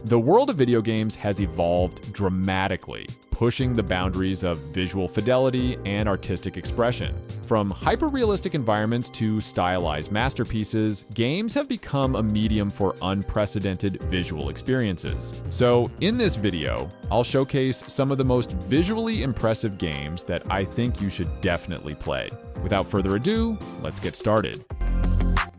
The world of video games has evolved dramatically, pushing the boundaries of visual fidelity and artistic expression. From hyper-realistic environments to stylized masterpieces, games have become a medium for unprecedented visual experiences. So, in this video, I'll showcase some of the most visually impressive games that I think you should definitely play. Without further ado, let's get started.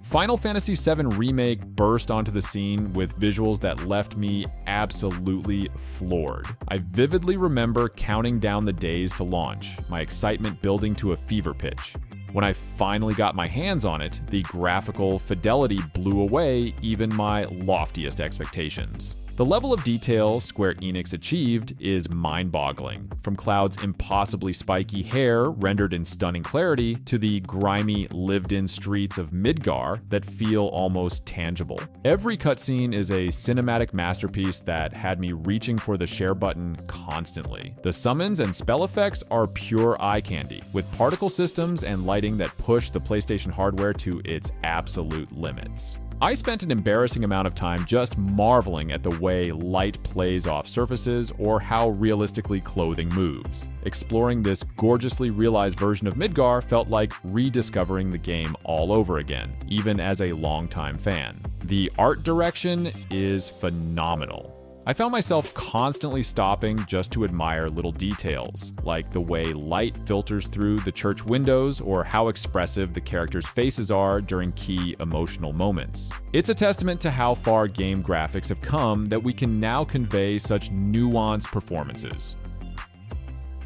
Final Fantasy VII Remake burst onto the scene with visuals that left me absolutely floored. I vividly remember counting down the days to launch, my excitement building to a fever pitch. When I finally got my hands on it, the graphical fidelity blew away even my loftiest expectations. The level of detail Square Enix achieved is mind-boggling, from Cloud's impossibly spiky hair rendered in stunning clarity to the grimy, lived-in streets of Midgar that feel almost tangible. Every cutscene is a cinematic masterpiece that had me reaching for the share button constantly. The summons and spell effects are pure eye candy, with particle systems and lighting that push the PlayStation hardware to its absolute limits. I spent an embarrassing amount of time just marveling at the way light plays off surfaces or how realistically clothing moves. Exploring this gorgeously realized version of Midgar felt like rediscovering the game all over again, even as a longtime fan. The art direction is phenomenal. I found myself constantly stopping just to admire little details, like the way light filters through the church windows or how expressive the characters' faces are during key emotional moments. It's a testament to how far game graphics have come that we can now convey such nuanced performances.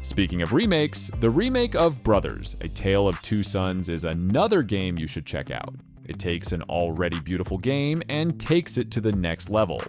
Speaking of remakes, the remake of Brothers: A Tale of Two Sons is another game you should check out. It takes an already beautiful game and takes it to the next level.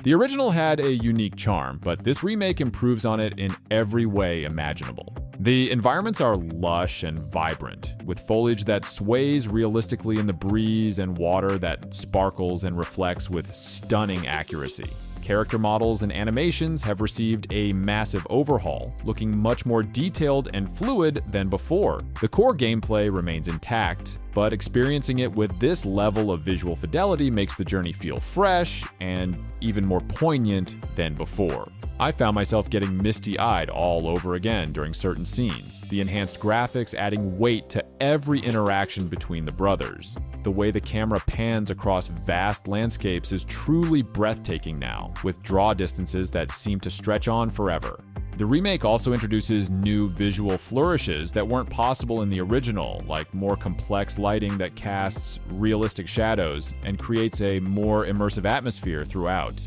The original had a unique charm, but this remake improves on it in every way imaginable. The environments are lush and vibrant, with foliage that sways realistically in the breeze and water that sparkles and reflects with stunning accuracy. Character models and animations have received a massive overhaul, looking much more detailed and fluid than before. The core gameplay remains intact, but experiencing it with this level of visual fidelity makes the journey feel fresh and even more poignant than before. I found myself getting misty-eyed all over again during certain scenes, the enhanced graphics adding weight to every interaction between the brothers. The way the camera pans across vast landscapes is truly breathtaking now, with draw distances that seem to stretch on forever. The remake also introduces new visual flourishes that weren't possible in the original, like more complex lighting that casts realistic shadows and creates a more immersive atmosphere throughout.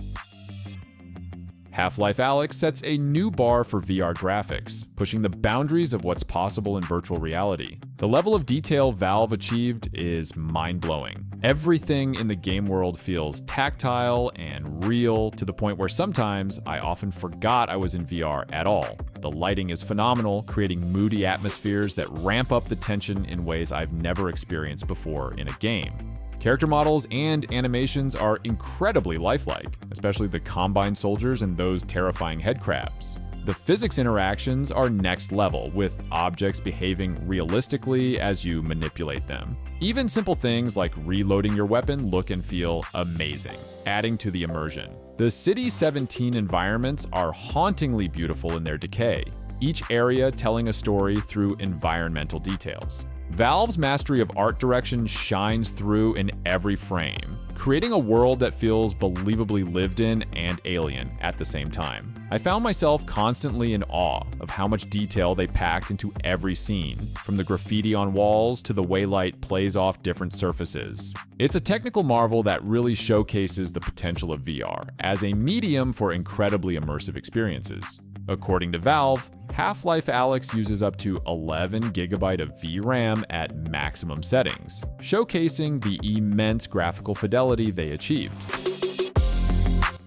Half-Life Alyx sets a new bar for VR graphics, pushing the boundaries of what's possible in virtual reality. The level of detail Valve achieved is mind-blowing. Everything in the game world feels tactile and real, to the point where sometimes I often forgot I was in VR at all. The lighting is phenomenal, creating moody atmospheres that ramp up the tension in ways I've never experienced before in a game. Character models and animations are incredibly lifelike, especially the Combine soldiers and those terrifying headcrabs. The physics interactions are next level, with objects behaving realistically as you manipulate them. Even simple things like reloading your weapon look and feel amazing, adding to the immersion. The City 17 environments are hauntingly beautiful in their decay, each area telling a story through environmental details. Valve's mastery of art direction shines through in every frame, creating a world that feels believably lived in and alien at the same time. I found myself constantly in awe of how much detail they packed into every scene, from the graffiti on walls to the way light plays off different surfaces. It's a technical marvel that really showcases the potential of VR as a medium for incredibly immersive experiences. According to Valve, Half-Life Alyx uses up to 11 GB of VRAM at maximum settings, showcasing the immense graphical fidelity they achieved.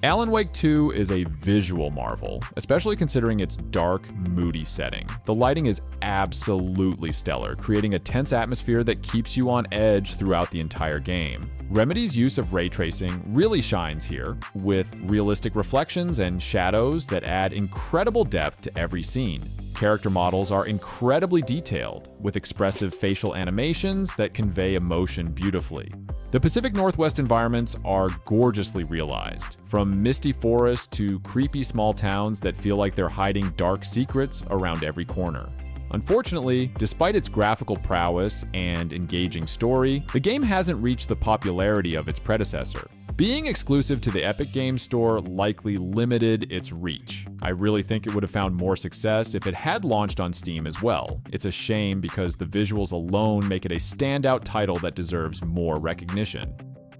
Alan Wake 2 is a visual marvel, especially considering its dark, moody setting. The lighting is absolutely stellar, creating a tense atmosphere that keeps you on edge throughout the entire game. Remedy's use of ray tracing really shines here, with realistic reflections and shadows that add incredible depth to every scene. Character models are incredibly detailed, with expressive facial animations that convey emotion beautifully. The Pacific Northwest environments are gorgeously realized, from misty forests to creepy small towns that feel like they're hiding dark secrets around every corner. Unfortunately, despite its graphical prowess and engaging story, the game hasn't reached the popularity of its predecessor. Being exclusive to the Epic Games Store likely limited its reach. I really think it would have found more success if it had launched on Steam as well. It's a shame because the visuals alone make it a standout title that deserves more recognition.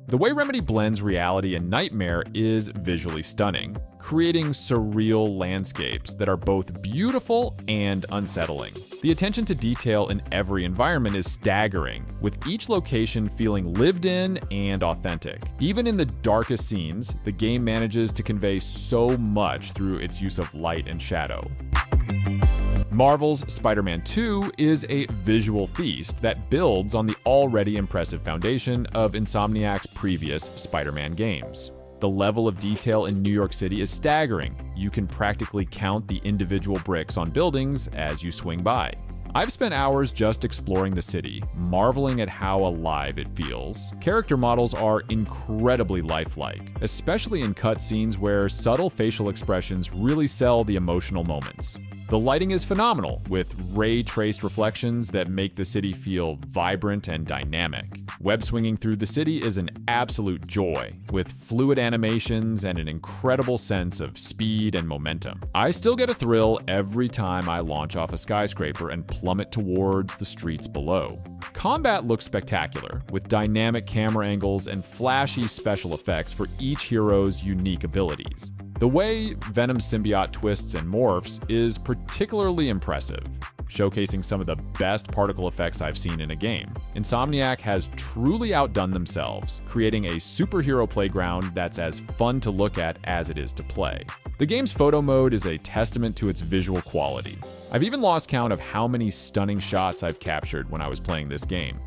The way Remedy blends reality and nightmare is visually stunning, creating surreal landscapes that are both beautiful and unsettling. The attention to detail in every environment is staggering, with each location feeling lived in and authentic. Even in the darkest scenes, the game manages to convey so much through its use of light and shadow. Marvel's Spider-Man 2 is a visual feast that builds on the already impressive foundation of Insomniac's previous Spider-Man games. The level of detail in New York City is staggering. You can practically count the individual bricks on buildings as you swing by. I've spent hours just exploring the city, marveling at how alive it feels. Character models are incredibly lifelike, especially in cutscenes where subtle facial expressions really sell the emotional moments. The lighting is phenomenal, with ray-traced reflections that make the city feel vibrant and dynamic. Web-swinging through the city is an absolute joy, with fluid animations and an incredible sense of speed and momentum. I still get a thrill every time I launch off a skyscraper and plummet towards the streets below. Combat looks spectacular, with dynamic camera angles and flashy special effects for each hero's unique abilities. The way Venom's symbiote twists and morphs is particularly impressive, showcasing some of the best particle effects I've seen in a game. Insomniac has truly outdone themselves, creating a superhero playground that's as fun to look at as it is to play. The game's photo mode is a testament to its visual quality. I've even lost count of how many stunning shots I've captured when I was playing this game.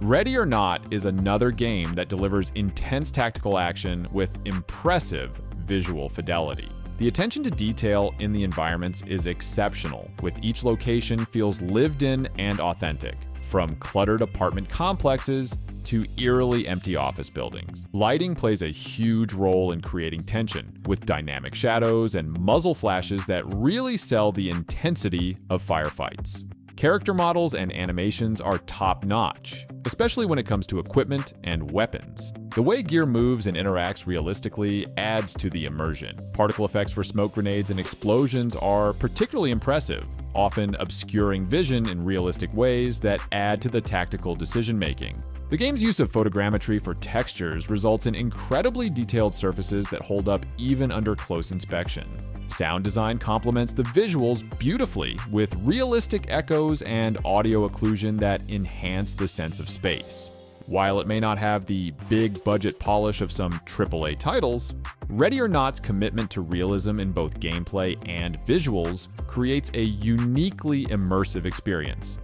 Ready or Not is another game that delivers intense tactical action with impressive visual fidelity. The attention to detail in the environments is exceptional, with each location feels lived in and authentic, from cluttered apartment complexes to eerily empty office buildings. Lighting plays a huge role in creating tension, with dynamic shadows and muzzle flashes that really sell the intensity of firefights. Character models and animations are top-notch, especially when it comes to equipment and weapons. The way gear moves and interacts realistically adds to the immersion. Particle effects for smoke grenades and explosions are particularly impressive, often obscuring vision in realistic ways that add to the tactical decision-making. The game's use of photogrammetry for textures results in incredibly detailed surfaces that hold up even under close inspection. Sound design complements the visuals beautifully, with realistic echoes and audio occlusion that enhance the sense of space. While it may not have the big budget polish of some AAA titles, Ready or Not's commitment to realism in both gameplay and visuals creates a uniquely immersive experience.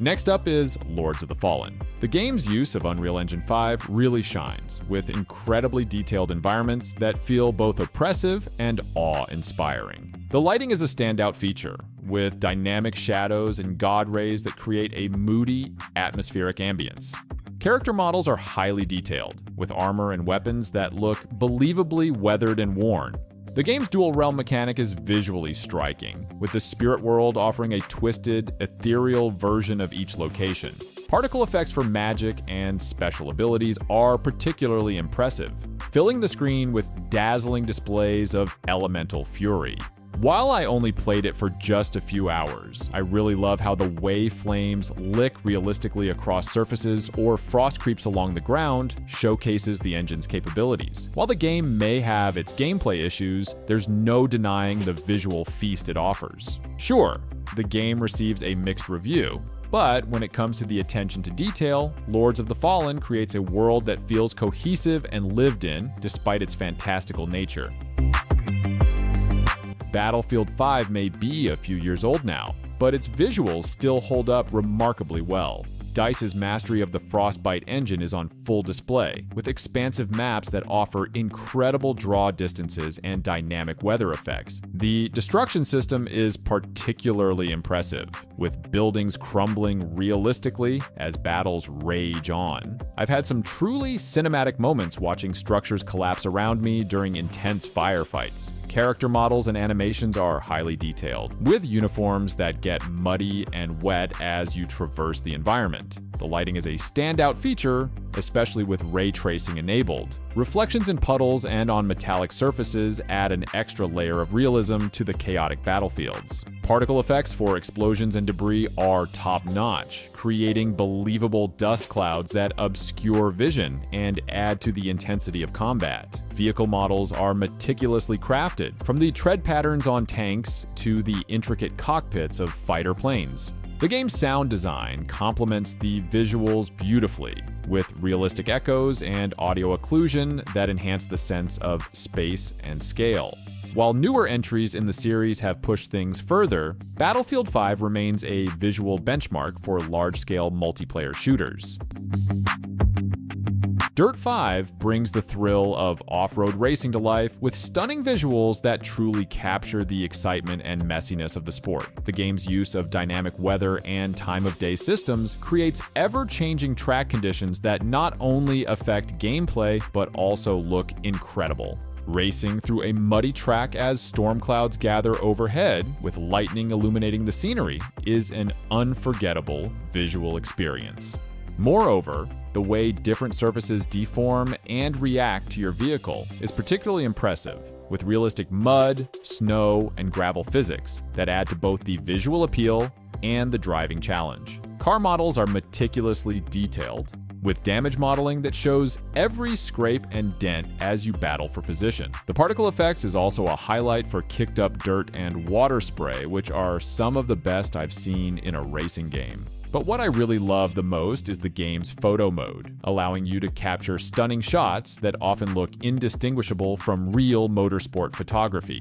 Next up is Lords of the Fallen. The game's use of Unreal Engine 5 really shines, with incredibly detailed environments that feel both oppressive and awe-inspiring. The lighting is a standout feature, with dynamic shadows and god rays that create a moody, atmospheric ambience. Character models are highly detailed, with armor and weapons that look believably weathered and worn. The game's dual realm mechanic is visually striking, with the spirit world offering a twisted, ethereal version of each location. Particle effects for magic and special abilities are particularly impressive, filling the screen with dazzling displays of elemental fury. While I only played it for just a few hours, I really love how the way flames lick realistically across surfaces or frost creeps along the ground showcases the engine's capabilities. While the game may have its gameplay issues, there's no denying the visual feast it offers. Sure, the game receives a mixed review, but when it comes to the attention to detail, Lords of the Fallen creates a world that feels cohesive and lived in despite its fantastical nature. Battlefield 5 may be a few years old now, but its visuals still hold up remarkably well. DICE's mastery of the Frostbite engine is on full display, with expansive maps that offer incredible draw distances and dynamic weather effects. The destruction system is particularly impressive, with buildings crumbling realistically as battles rage on. I've had some truly cinematic moments watching structures collapse around me during intense firefights. Character models and animations are highly detailed, with uniforms that get muddy and wet as you traverse the environment. The lighting is a standout feature, especially with ray tracing enabled. Reflections in puddles and on metallic surfaces add an extra layer of realism to the chaotic battlefields. Particle effects for explosions and debris are top-notch, creating believable dust clouds that obscure vision and add to the intensity of combat. Vehicle models are meticulously crafted, from the tread patterns on tanks to the intricate cockpits of fighter planes. The game's sound design complements the visuals beautifully, with realistic echoes and audio occlusion that enhance the sense of space and scale. While newer entries in the series have pushed things further, Battlefield 5 remains a visual benchmark for large-scale multiplayer shooters. Dirt 5 brings the thrill of off-road racing to life with stunning visuals that truly capture the excitement and messiness of the sport. The game's use of dynamic weather and time-of-day systems creates ever-changing track conditions that not only affect gameplay but also look incredible. Racing through a muddy track as storm clouds gather overhead, with lightning illuminating the scenery, is an unforgettable visual experience. Moreover, the way different surfaces deform and react to your vehicle is particularly impressive, with realistic mud, snow, and gravel physics that add to both the visual appeal and the driving challenge. Car models are meticulously detailed, with damage modeling that shows every scrape and dent as you battle for position. The particle effects is also a highlight for kicked up dirt and water spray, which are some of the best I've seen in a racing game. But what I really love the most is the game's photo mode, allowing you to capture stunning shots that often look indistinguishable from real motorsport photography.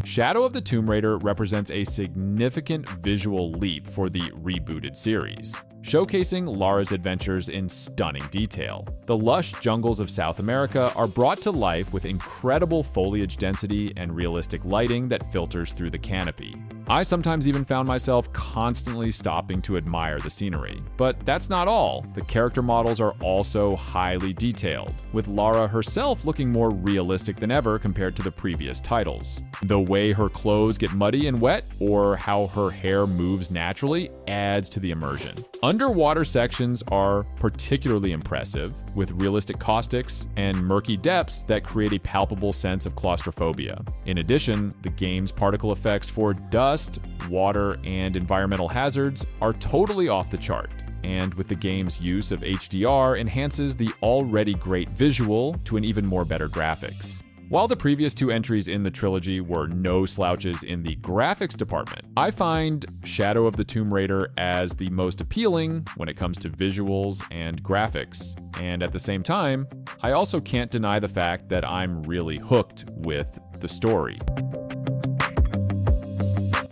Shadow of the Tomb Raider represents a significant visual leap for the rebooted series, showcasing Lara's adventures in stunning detail. The lush jungles of South America are brought to life with incredible foliage density and realistic lighting that filters through the canopy. I sometimes even found myself constantly stopping to admire the scenery. But that's not all. The character models are also highly detailed, with Lara herself looking more realistic than ever compared to the previous titles. The way her clothes get muddy and wet, or how her hair moves naturally, adds to the immersion. Underwater sections are particularly impressive, with realistic caustics and murky depths that create a palpable sense of claustrophobia. In addition, the game's particle effects for dust, water, and environmental hazards are totally off the chart, and with the game's use of HDR enhances the already great visual to an even more better graphics. While the previous two entries in the trilogy were no slouches in the graphics department, I find Shadow of the Tomb Raider as the most appealing when it comes to visuals and graphics. And at the same time, I also can't deny the fact that I'm really hooked with the story.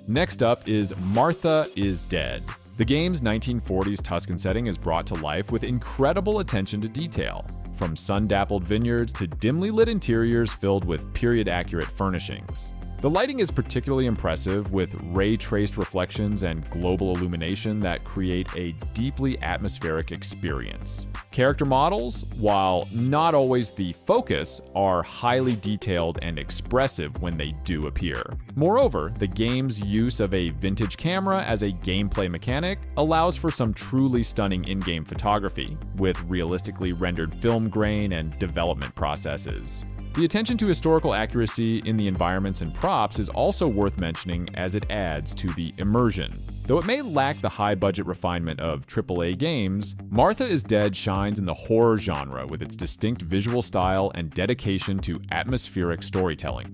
Next up is Martha is Dead. The game's 1940s Tuscan setting is brought to life with incredible attention to detail, from sun-dappled vineyards to dimly lit interiors filled with period-accurate furnishings. The lighting is particularly impressive, with ray-traced reflections and global illumination that create a deeply atmospheric experience. Character models, while not always the focus, are highly detailed and expressive when they do appear. Moreover, the game's use of a vintage camera as a gameplay mechanic allows for some truly stunning in-game photography, with realistically rendered film grain and development processes. The attention to historical accuracy in the environments and props is also worth mentioning, as it adds to the immersion. Though it may lack the high-budget refinement of AAA games, Martha is Dead shines in the horror genre with its distinct visual style and dedication to atmospheric storytelling.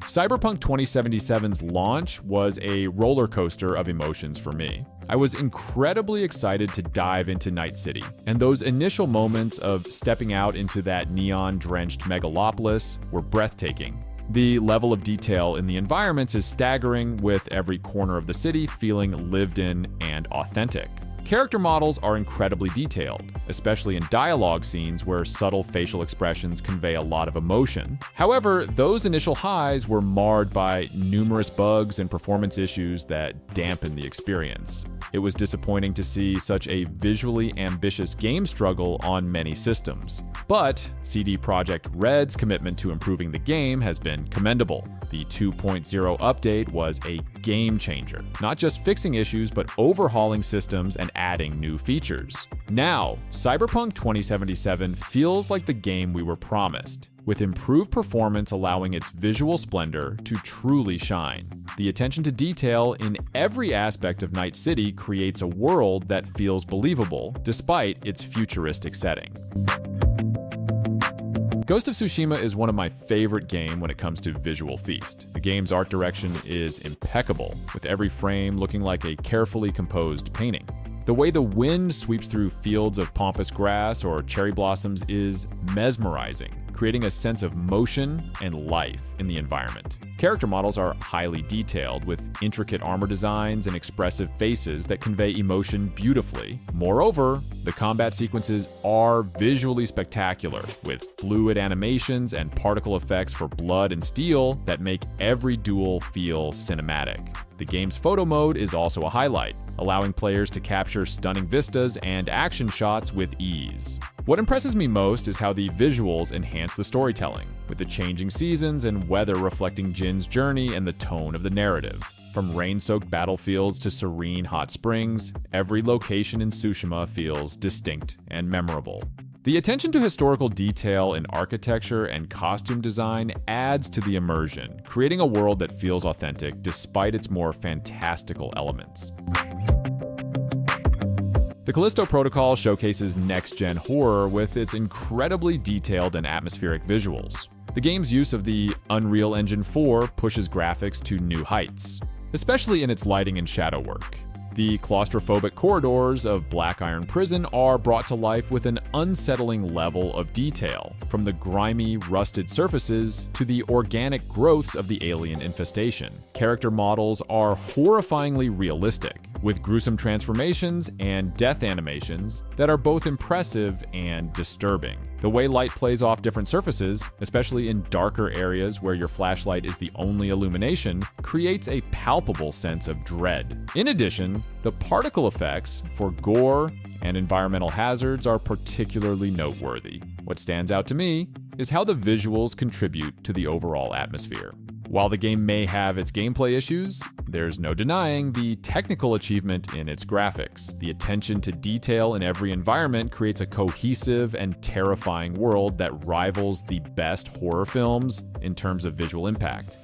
Cyberpunk 2077's launch was a roller coaster of emotions for me. I was incredibly excited to dive into Night City, and those initial moments of stepping out into that neon-drenched megalopolis were breathtaking. The level of detail in the environments is staggering, with every corner of the city feeling lived in and authentic. Character models are incredibly detailed, especially in dialogue scenes where subtle facial expressions convey a lot of emotion. However, those initial highs were marred by numerous bugs and performance issues that dampened the experience. It was disappointing to see such a visually ambitious game struggle on many systems. But CD Projekt Red's commitment to improving the game has been commendable. The 2.0 update was a game changer, not just fixing issues, but overhauling systems and adding new features. Now, Cyberpunk 2077 feels like the game we were promised, with improved performance allowing its visual splendor to truly shine. The attention to detail in every aspect of Night City creates a world that feels believable despite its futuristic setting. Ghost of Tsushima is one of my favorite games when it comes to visual feast. The game's art direction is impeccable, with every frame looking like a carefully composed painting. The way the wind sweeps through fields of pampas grass or cherry blossoms is mesmerizing, creating a sense of motion and life in the environment. Character models are highly detailed, with intricate armor designs and expressive faces that convey emotion beautifully. Moreover, the combat sequences are visually spectacular, with fluid animations and particle effects for blood and steel that make every duel feel cinematic. The game's photo mode is also a highlight, allowing players to capture stunning vistas and action shots with ease. What impresses me most is how the visuals enhance the storytelling, with the changing seasons and weather reflecting Jin's journey and the tone of the narrative. From rain-soaked battlefields to serene hot springs, every location in Tsushima feels distinct and memorable. The attention to historical detail in architecture and costume design adds to the immersion, creating a world that feels authentic despite its more fantastical elements. The Callisto Protocol showcases next-gen horror with its incredibly detailed and atmospheric visuals. The game's use of the Unreal Engine 4 pushes graphics to new heights, especially in its lighting and shadow work. The claustrophobic corridors of Black Iron Prison are brought to life with an unsettling level of detail, from the grimy, rusted surfaces to the organic growths of the alien infestation. Character models are horrifyingly realistic, with gruesome transformations and death animations that are both impressive and disturbing. The way light plays off different surfaces, especially in darker areas where your flashlight is the only illumination, creates a palpable sense of dread. In addition, the particle effects for gore and environmental hazards are particularly noteworthy. What stands out to me is how the visuals contribute to the overall atmosphere. While the game may have its gameplay issues, there's no denying the technical achievement in its graphics. The attention to detail in every environment creates a cohesive and terrifying world that rivals the best horror films in terms of visual impact.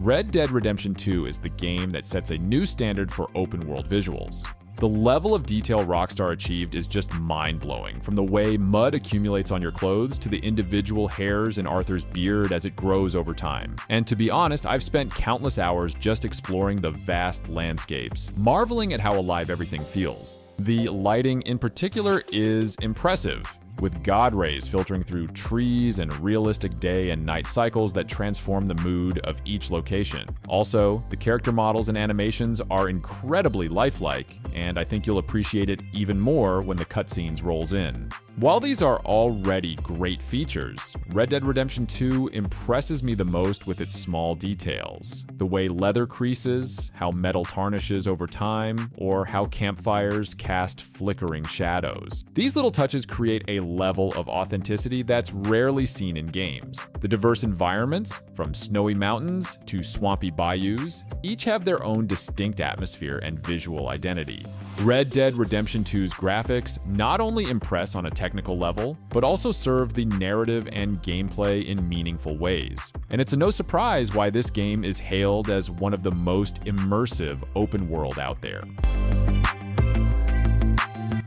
Red Dead Redemption 2 is the game that sets a new standard for open-world visuals. The level of detail Rockstar achieved is just mind-blowing, from the way mud accumulates on your clothes to the individual hairs in Arthur's beard as it grows over time. And to be honest, I've spent countless hours just exploring the vast landscapes, marveling at how alive everything feels. The lighting in particular is impressive, with God rays filtering through trees and realistic day and night cycles that transform the mood of each location. Also, the character models and animations are incredibly lifelike, and I think you'll appreciate it even more when the cutscenes rolls in. While these are already great features, Red Dead Redemption 2 impresses me the most with its small details. The way leather creases, how metal tarnishes over time, or how campfires cast flickering shadows. These little touches create a level of authenticity that's rarely seen in games. The diverse environments, from snowy mountains to swampy bayous, each have their own distinct atmosphere and visual identity. Red Dead Redemption 2's graphics not only impress on a technical level, but also serve the narrative and gameplay in meaningful ways. And it's no surprise why this game is hailed as one of the most immersive open world out there.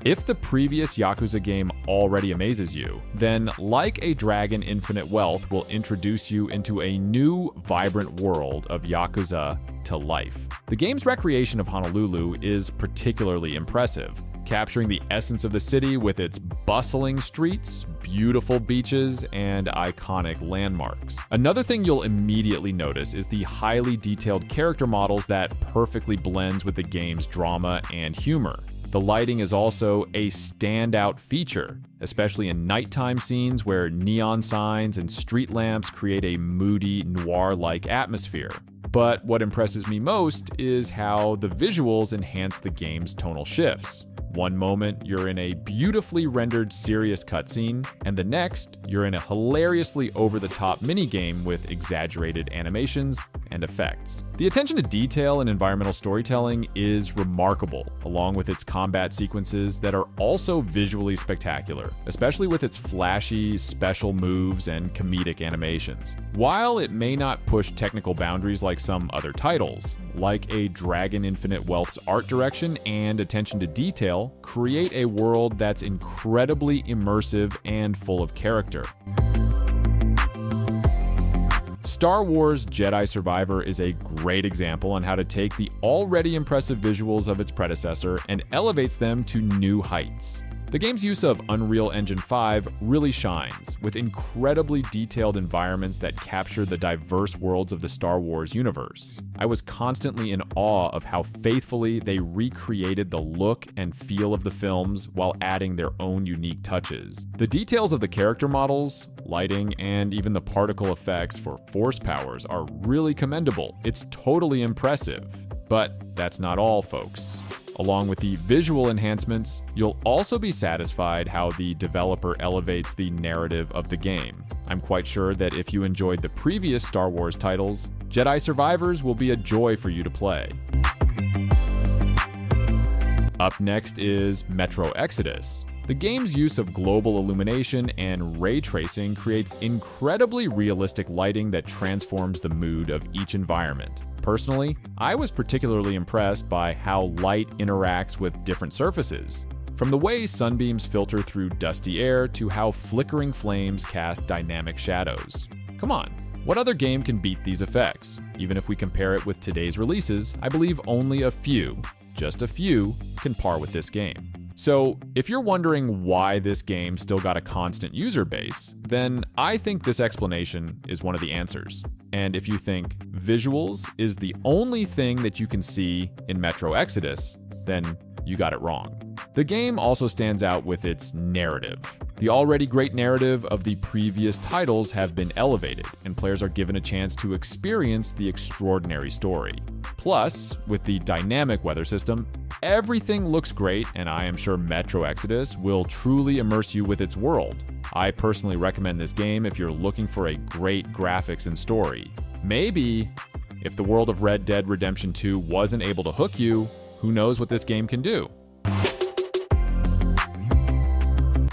If the previous Yakuza game already amazes you, then Like a Dragon Infinite Wealth will introduce you into a new, vibrant world of Yakuza to life. The game's recreation of Honolulu is particularly impressive, capturing the essence of the city with its bustling streets, beautiful beaches, and iconic landmarks. Another thing you'll immediately notice is the highly detailed character models that perfectly blends with the game's drama and humor. The lighting is also a standout feature, especially in nighttime scenes where neon signs and street lamps create a moody, noir-like atmosphere. But what impresses me most is how the visuals enhance the game's tonal shifts. One moment, you're in a beautifully rendered serious cutscene, and the next, you're in a hilariously over-the-top minigame with exaggerated animations and effects. The attention to detail in environmental storytelling is remarkable, along with its combat sequences that are also visually spectacular, especially with its flashy, special moves and comedic animations. While it may not push technical boundaries like some other titles, like a Dragon Infinite Wealth's art direction and attention to detail, create a world that's incredibly immersive and full of character. Star Wars Jedi Survivor is a great example on how to take the already impressive visuals of its predecessor and elevates them to new heights. The game's use of Unreal Engine 5 really shines, with incredibly detailed environments that capture the diverse worlds of the Star Wars universe. I was constantly in awe of how faithfully they recreated the look and feel of the films while adding their own unique touches. The details of the character models, lighting, and even the particle effects for force powers are really commendable. It's totally impressive. But that's not all, folks. Along with the visual enhancements, you'll also be satisfied how the developer elevates the narrative of the game. I'm quite sure that if you enjoyed the previous Star Wars titles, Jedi Survivors will be a joy for you to play. Up next is Metro Exodus. The game's use of global illumination and ray tracing creates incredibly realistic lighting that transforms the mood of each environment. Personally, I was particularly impressed by how light interacts with different surfaces. From the way sunbeams filter through dusty air to how flickering flames cast dynamic shadows. Come on, what other game can beat these effects? Even if we compare it with today's releases, I believe only a few, just a few, can par with this game. So, if you're wondering why this game still got a constant user base, then I think this explanation is one of the answers. And if you think visuals is the only thing that you can see in Metro Exodus, then you got it wrong. The game also stands out with its narrative. The already great narrative of the previous titles have been elevated, and players are given a chance to experience the extraordinary story. Plus, with the dynamic weather system, everything looks great, and I am sure Metro Exodus will truly immerse you with its world. I personally recommend this game if you're looking for a great graphics and story. Maybe, if the world of Red Dead Redemption 2 wasn't able to hook you, who knows what this game can do?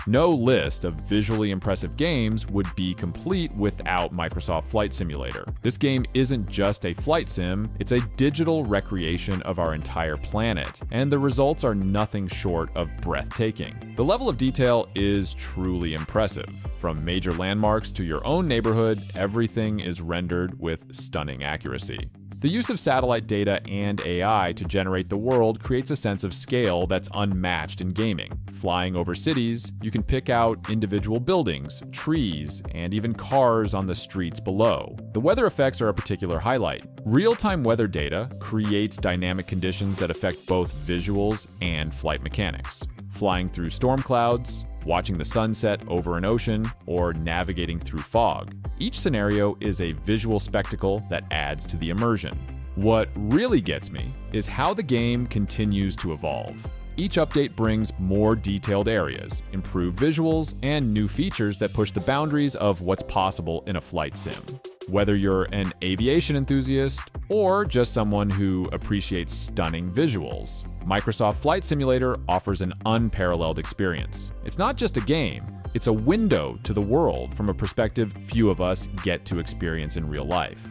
No list of visually impressive games would be complete without Microsoft Flight Simulator. This game isn't just a flight sim, it's a digital recreation of our entire planet, and the results are nothing short of breathtaking. The level of detail is truly impressive. From major landmarks to your own neighborhood, everything is rendered with stunning accuracy. The use of satellite data and AI to generate the world creates a sense of scale that's unmatched in gaming. Flying over cities, you can pick out individual buildings, trees, and even cars on the streets below. The weather effects are a particular highlight. Real-time weather data creates dynamic conditions that affect both visuals and flight mechanics. Flying through storm clouds, watching the sunset over an ocean, or navigating through fog. Each scenario is a visual spectacle that adds to the immersion. What really gets me is how the game continues to evolve. Each update brings more detailed areas, improved visuals, and new features that push the boundaries of what's possible in a flight sim. Whether you're an aviation enthusiast or just someone who appreciates stunning visuals, Microsoft Flight Simulator offers an unparalleled experience. It's not just a game, it's a window to the world from a perspective few of us get to experience in real life.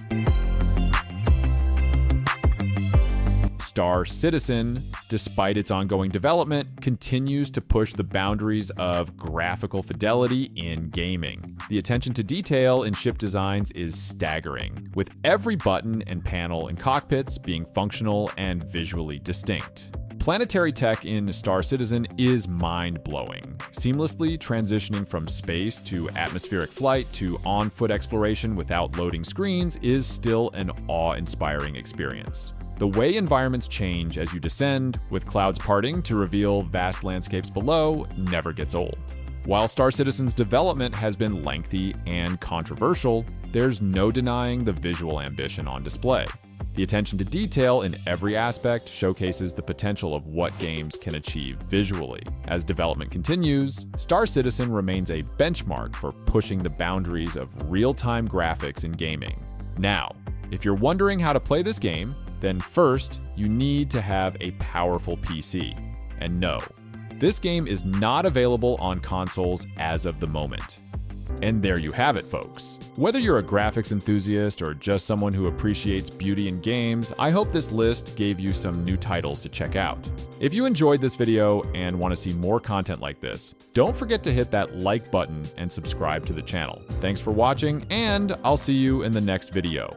Star Citizen, despite its ongoing development, continues to push the boundaries of graphical fidelity in gaming. The attention to detail in ship designs is staggering, with every button and panel in cockpits being functional and visually distinct. planetary tech in Star Citizen is mind-blowing, seamlessly transitioning from space to atmospheric flight to on-foot exploration without loading screens is still an awe-inspiring experience. The way environments change as you descend, with clouds parting to reveal vast landscapes below, never gets old. While Star Citizen's development has been lengthy and controversial, there's no denying the visual ambition on display. The attention to detail in every aspect showcases the potential of what games can achieve visually. As development continues, Star Citizen remains a benchmark for pushing the boundaries of real-time graphics in gaming. Now, if you're wondering how to play this game, then first, you need to have a powerful PC. And no, this game is not available on consoles as of the moment. And there you have it, folks. Whether you're a graphics enthusiast or just someone who appreciates beauty in games, I hope this list gave you some new titles to check out. If you enjoyed this video and want to see more content like this, don't forget to hit that like button and subscribe to the channel. Thanks for watching, and I'll see you in the next video.